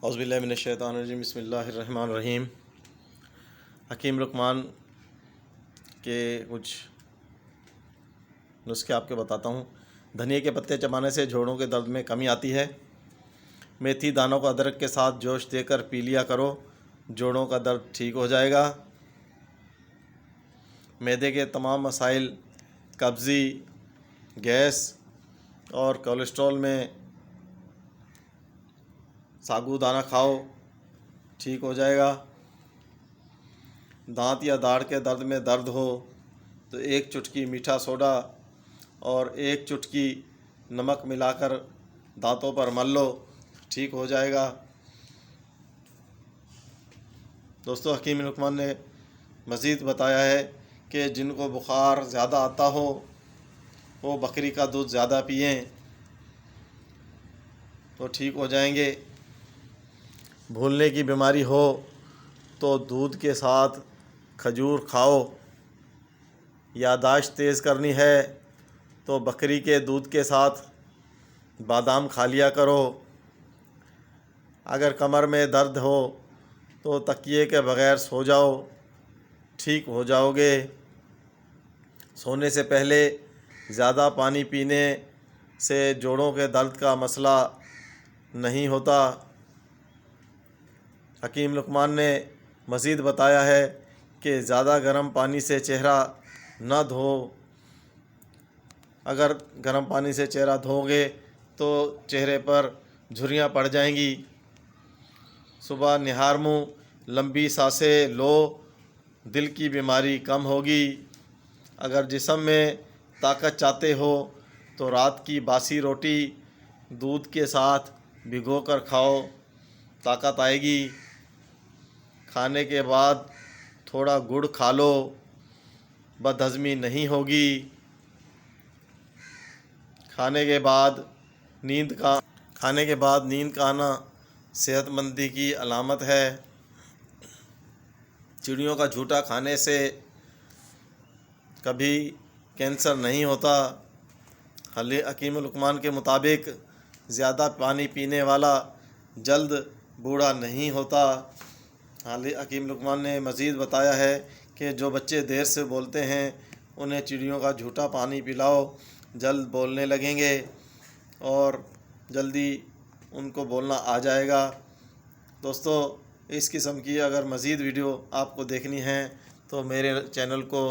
اعوذ باللہ من الشیطان الرجیم، بسم اللہ الرحمن الرحیم۔ حکیم لقمان کے کچھ نسخے آپ کے بتاتا ہوں۔ دھنیا کے پتے چبانے سے جوڑوں کے درد میں کمی آتی ہے۔ میتھی دانوں کو ادرک کے ساتھ جوش دے کر پی لیا کرو، جوڑوں کا درد ٹھیک ہو جائے گا۔ معدے کے تمام مسائل، قبضی، گیس اور کولیسٹرول میں ساگو دانہ کھاؤ، ٹھیک ہو جائے گا۔ دانت یا داڑھ کے درد میں درد ہو تو 1 چٹکی میٹھا سوڈا اور 1 چٹکی نمک ملا کر دانتوں پر مل لو، ٹھیک ہو جائے گا۔ دوستو، حکیم لقمان نے مزید بتایا ہے کہ جن کو بخار زیادہ آتا ہو وہ بکری کا دودھ زیادہ پئیں تو ٹھیک ہو جائیں گے۔ بھولنے کی بیماری ہو تو دودھ کے ساتھ کھجور کھاؤ۔ یادداشت تیز کرنی ہے تو بکری کے دودھ کے ساتھ بادام کھا لیا کرو۔ اگر کمر میں درد ہو تو تکیے کے بغیر سو جاؤ، ٹھیک ہو جاؤ گے۔ سونے سے پہلے زیادہ پانی پینے سے جوڑوں کے درد کا مسئلہ نہیں ہوتا۔ حکیم لقمان نے مزید بتایا ہے کہ زیادہ گرم پانی سے چہرہ نہ دھو۔ اگر گرم پانی سے چہرہ دھوؤ گے تو چہرے پر جھریاں پڑ جائیں گی۔ صبح نہار منہ لمبی سانسیں لو، دل کی بیماری کم ہوگی۔ اگر جسم میں طاقت چاہتے ہو تو رات کی باسی روٹی دودھ کے ساتھ بھگو کر کھاؤ، طاقت آئے گی۔ کھانے کے بعد تھوڑا گڑ کھا لو، بد ہضمی نہیں ہوگی۔ کھانے کے بعد نیند کا آنا صحت مندی کی علامت ہے۔ چڑیوں کا جھوٹا کھانے سے کبھی کینسر نہیں ہوتا۔ حکیم لقمان کے مطابق زیادہ پانی پینے والا جلد بوڑھا نہیں ہوتا۔ حکیم لقمان نے مزید بتایا ہے کہ جو بچے دیر سے بولتے ہیں انہیں چڑیوں کا جھوٹا پانی پلاؤ، جلد بولنے لگیں گے اور جلدی ان کو بولنا آ جائے گا۔ دوستو، اس قسم کی اگر مزید ویڈیو آپ کو دیکھنی ہے تو میرے چینل کو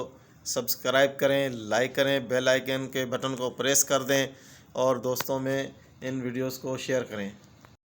سبسکرائب کریں، لائک کریں، بیل آئیکن کے بٹن کو پریس کر دیں اور دوستوں میں ان ویڈیوز کو شیئر کریں۔